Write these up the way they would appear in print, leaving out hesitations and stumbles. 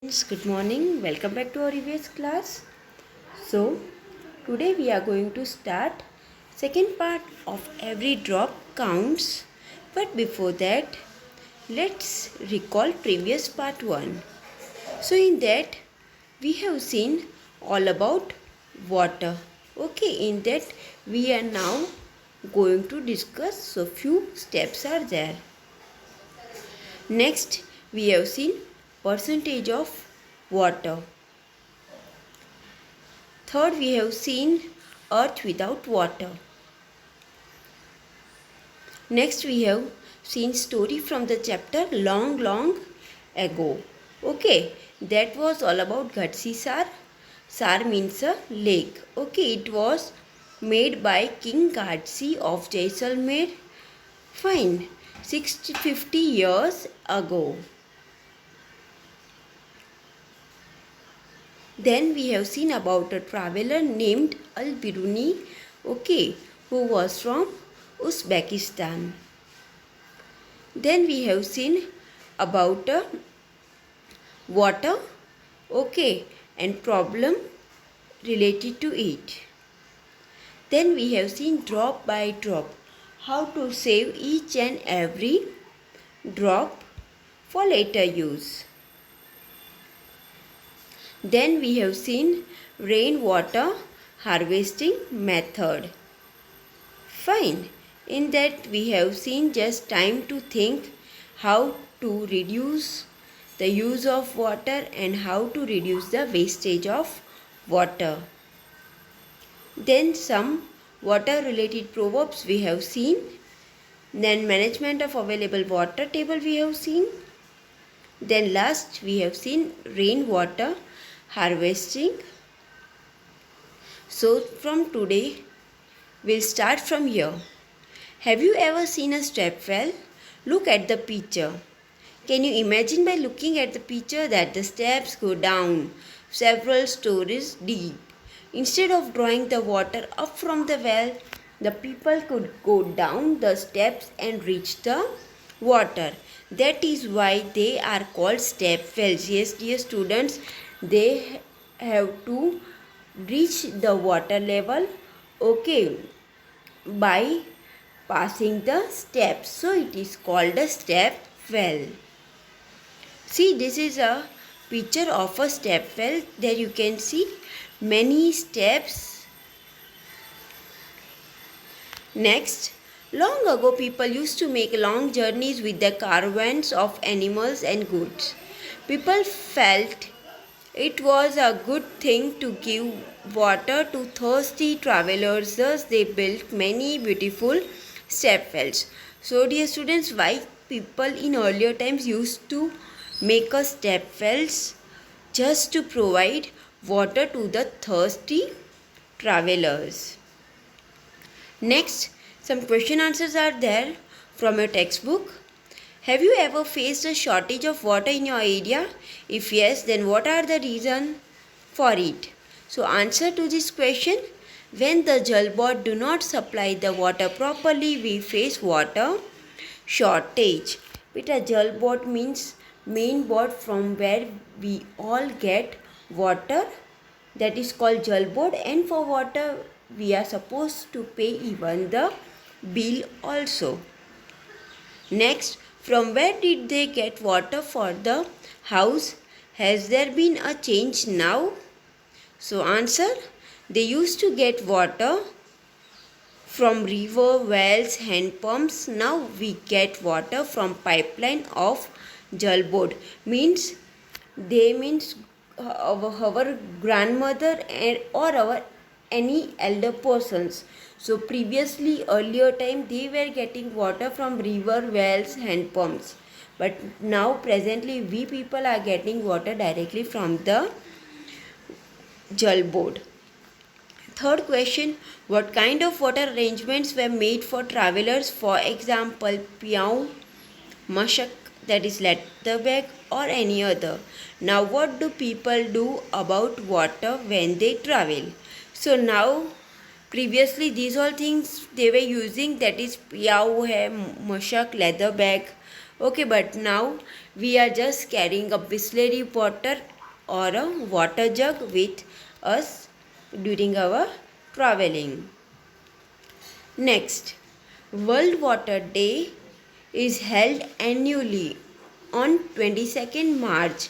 Friends, good morning. Welcome back to our EVS class. So, today we are going to start second part of every drop counts. But before that, let's recall previous part 1. So, in that we have seen all about water. Okay, in that we are now going to discuss so few steps are there. Next, we have seen percentage of water. Third, we have seen earth without water. Next, we have seen story from the chapter long ago. Okay, that was all about Ghadsi Sar. Sar means a lake. Okay, it was made by King Ghadsi of Jaisalmer. Fine, 50 years ago. Then we have seen about a traveler named Al-Biruni, okay, who was from Uzbekistan. Then we have seen about water, okay, and problem related to it. Then we have seen drop by drop, how to save each and every drop for later use. Then we have seen rainwater harvesting method. Fine. In that we have seen just time to think how to reduce the use of water and how to reduce the wastage of water. Then some water related proverbs we have seen. Then management of available water table we have seen. Then last we have seen rainwater harvesting. So from today we'll start from here. Have you ever seen a step well? Look at the picture. Can you imagine by looking at the picture that the steps go down several stories deep? Instead of drawing the water up from the well, the people could go down the steps and reach the water. That is why they are called step wells. Yes, dear students, they have to reach the water level, okay, by passing the steps. So it is called a step well. See, this is a picture of a step well. There you can see many steps. Next, long ago people used to make long journeys with the caravans of animals and goods. People felt it was a good thing to give water to thirsty travelers. Thus, they built many beautiful step wells. So, dear students, why people in earlier times used to make a step wells? Just to provide water to the thirsty travelers. Next, some question answers are there from your textbook. Have you ever faced a shortage of water in your area? If yes, then what are the reasons for it? So answer to this question, when the Jal Board do not supply the water properly, we face water shortage. Beta, Jal Board means main board from where we all get water, that is called Jal Board, and for water we are supposed to pay even the bill also. Next, from where did they get water for the house? Has there been a change now? So answer, they used to get water from river, wells, hand pumps. Now we get water from pipeline of Jal Board. Means our grandmother or our any elder persons. So previously earlier time they were getting water from river, wells, hand pumps, but now presently we people are getting water directly from the Jal Board. Third question, what kind of water arrangements were made for travelers? For example, Piao, Mashak, that is leather bag, or any other. Now what do people do about water when they travel? So now previously these all things they were using, that is Piao hai, Mashak, leather bag, okay, but now We are just carrying a Bisleri water or a water jug with us during our traveling. Next, World Water Day is held annually on 22nd March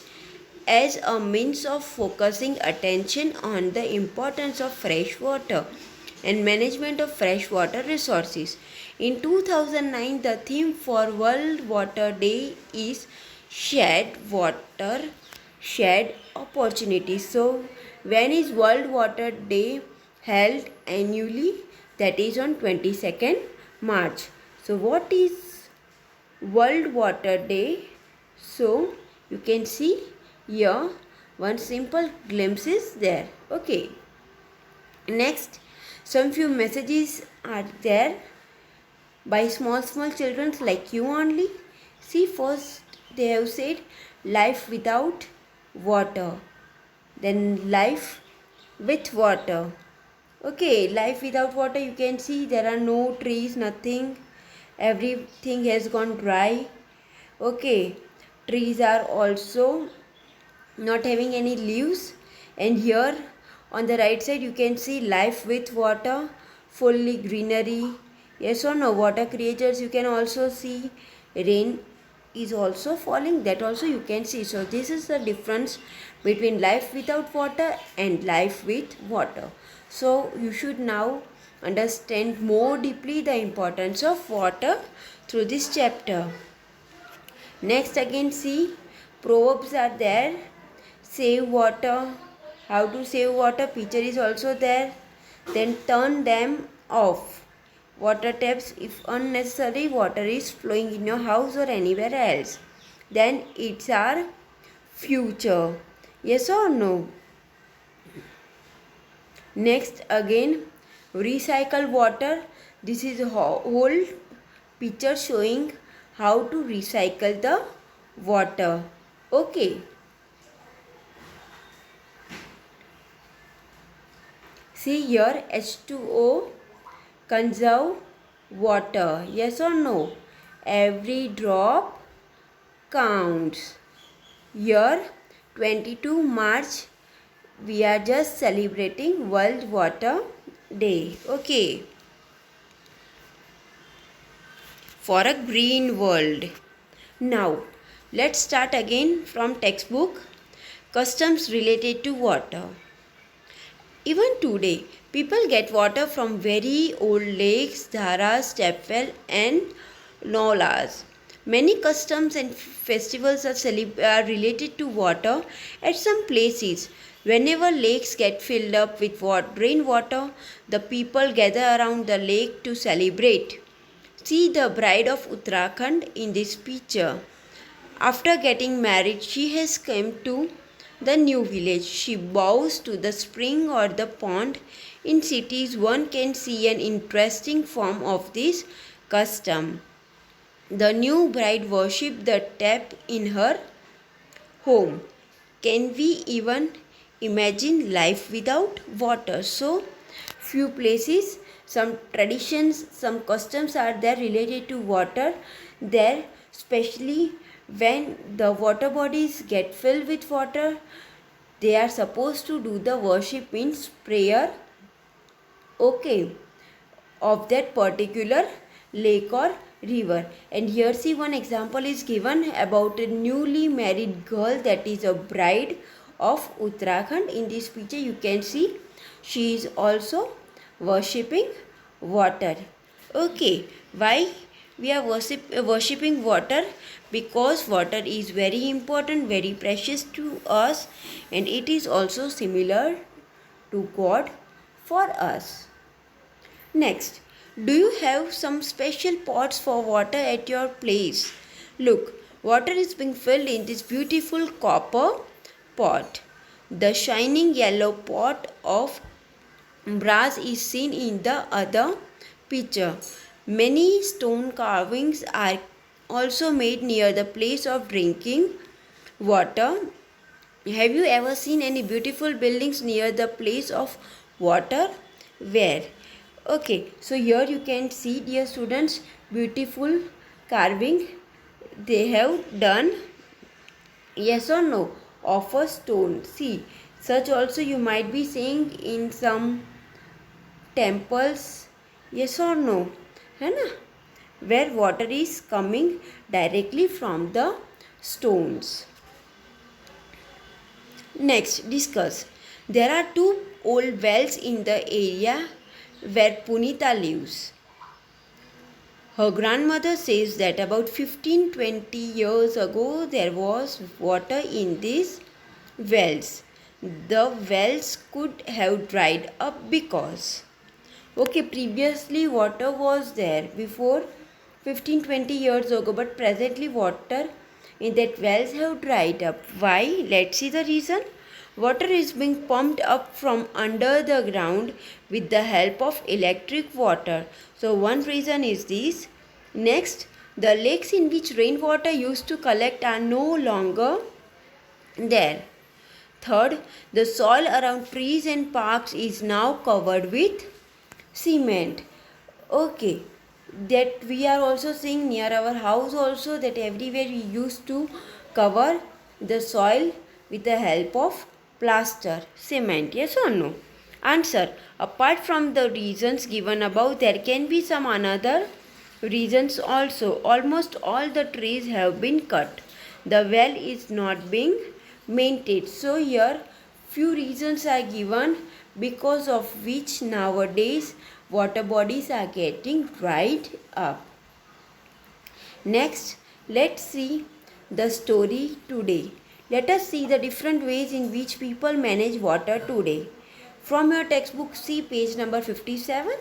as a means of focusing attention on the importance of fresh water and management of freshwater resources. In 2009, the theme for World Water Day is Shared Water, Shared Opportunity. So, when is World Water Day held annually? That is on 22nd March. So, what is World Water Day? So, you can see here one simple glimpse is there. Okay. Next, some few messages are there by small children like you only. See, first they have said life without water, then life with water. Okay, life without water, you can see there are no trees, nothing, everything has gone dry. Okay, trees are also not having any leaves, and here on the right side you can see life with water, fully greenery. Yes or no? Water creatures, you can also see rain is also falling, that also you can see. So this is the difference between life without water and life with water. So you should now understand more deeply the importance of water through this chapter. Next, again see proverbs are there. Save water, how to save water, picture is also there. Then turn them off, water taps if unnecessary water is flowing in your house or anywhere else. Then it's our future. Yes or no? Next, again recycle water. This is a whole picture showing how to recycle the water. Okay. See here, H2O conserve water. Yes or no? Every drop counts. Here, 22 March, we are just celebrating World Water Day. Okay. For a green world. Now, let's start again from textbook. Customs related to water. Even today, people get water from very old lakes, dharas, tapwell and nalas. Many customs and festivals are related to water at some places. Whenever lakes get filled up with rainwater, the people gather around the lake to celebrate. See the bride of Uttarakhand in this picture. After getting married, she has come to the new village. She bows to the spring or the pond. In cities, one can see an interesting form of this custom. The new bride worships the tap in her home. Can we even imagine life without water? So, few places, some traditions, some customs are there related to water. There, especially when the water bodies get filled with water, they are supposed to do the worship, means prayer, okay, of that particular lake or river. And here see one example is given about a newly married girl, that is a bride of Uttarakhand. In this picture you can see she is also worshipping water. Okay, why we are worshipping water? Because water is very important, very precious to us, and it is also similar to God for us. Next, do you have some special pots for water at your place? Look, water is being filled in this beautiful copper pot. The shining yellow pot of brass is seen in the other picture. Many stone carvings are also made near the place of drinking water. Have you ever seen any beautiful buildings near the place of water? Where? Okay, so here you can see, dear students, beautiful carving they have done. Yes or no? Of a stone. See, such also you might be saying in some temples. Yes or no? है ना? Where water is coming directly from the stones. Next, discuss. There are two old wells in the area where Punita lives. Her grandmother says that about 15-20 years ago there was water in these wells. The wells could have dried up because previously water was there before 15-20 years ago, but presently water in that wells have dried up. Why? Let's see the reason. Water is being pumped up from under the ground with the help of electric water. So one reason is this. Next, the lakes in which rainwater used to collect are no longer there. Third, the soil around trees and parks is now covered with cement. Okay, that we are also seeing near our house also, that everywhere we used to cover the soil with the help of plaster, cement. Yes or no? Answer. Apart from the reasons given above, there can be some another reasons also. Almost all the trees have been cut. The well is not being maintained. So here few reasons are given because of which nowadays water bodies are getting dried up. Next, let's see the story today. Let us see the different ways in which people manage water today. From your textbook, see page number 57.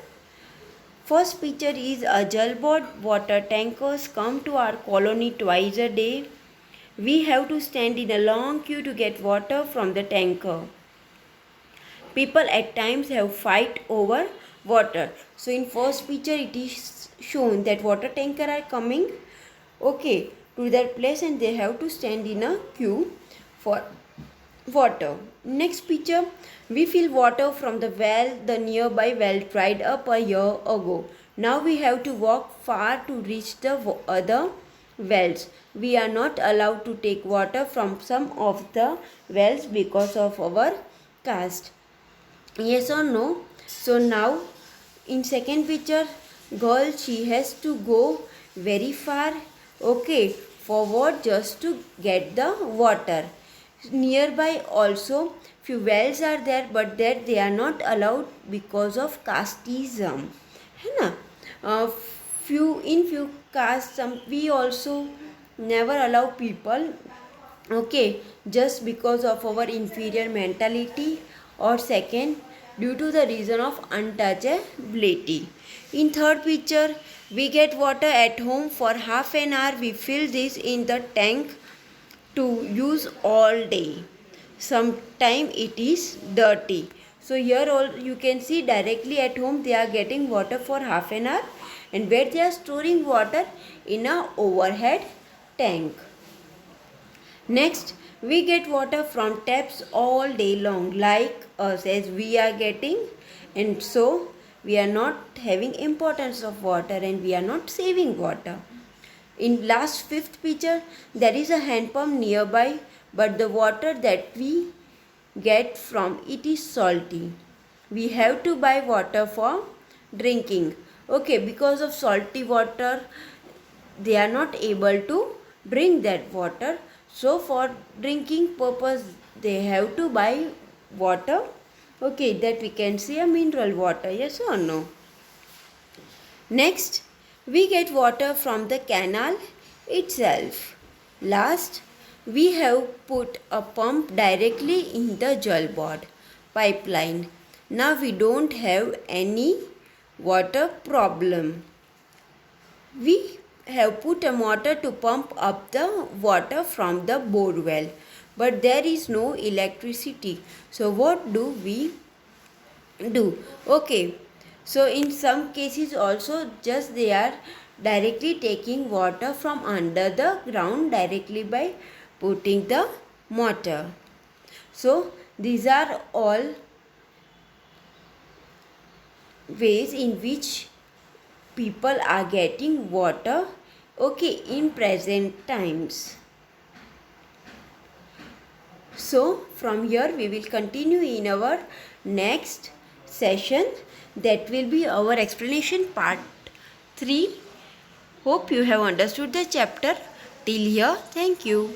First picture is a Jal Board water tankers come to our colony twice a day. We have to stand in a long queue to get water from the tanker. People at times have fight over water. So in first picture it is shown that water tanker are coming to their place and they have to stand in a queue for water. Next picture, we fill water from the well. The nearby well dried up a year ago. Now we have to walk far to reach the other wells. We are not allowed to take water from some of the wells because of our caste. Yes or no? So now in second picture, girl, she has to go very far forward just to get the water. Nearby also few wells are there, but that they are not allowed because of casteism, है ना? Few castes we also never allow people just because of our inferior mentality, or second due to the reason of untouchability. In third picture, we get water at home for half an hour. We fill this in the tank to use all day. Sometime it is dirty. So here all you can see directly at home they are getting water for half an hour, and where they are storing water in a overhead tank. Next, we get water from taps all day long, like us, as we are getting, and so we are not having importance of water and we are not saving water. In last fifth picture, there is a hand pump nearby, but the water that we get from it is salty. We have to buy water for drinking. Because of salty water, they are not able to drink that water. So for drinking purpose, they have to buy water. That we can see a mineral water. Yes or no? Next, we get water from the canal itself. Last, we have put a pump directly in the Jal Board pipeline. Now we don't have any water problem. We have put a motor to pump up the water from the bore well, but there is no electricity. So what do we do? So in some cases also just they are directly taking water from under the ground directly by putting the motor. So these are all ways in which people are getting water in present times. So from here we will continue in our next session, that will be our explanation part 3. Hope you have understood the chapter till here. Thank you.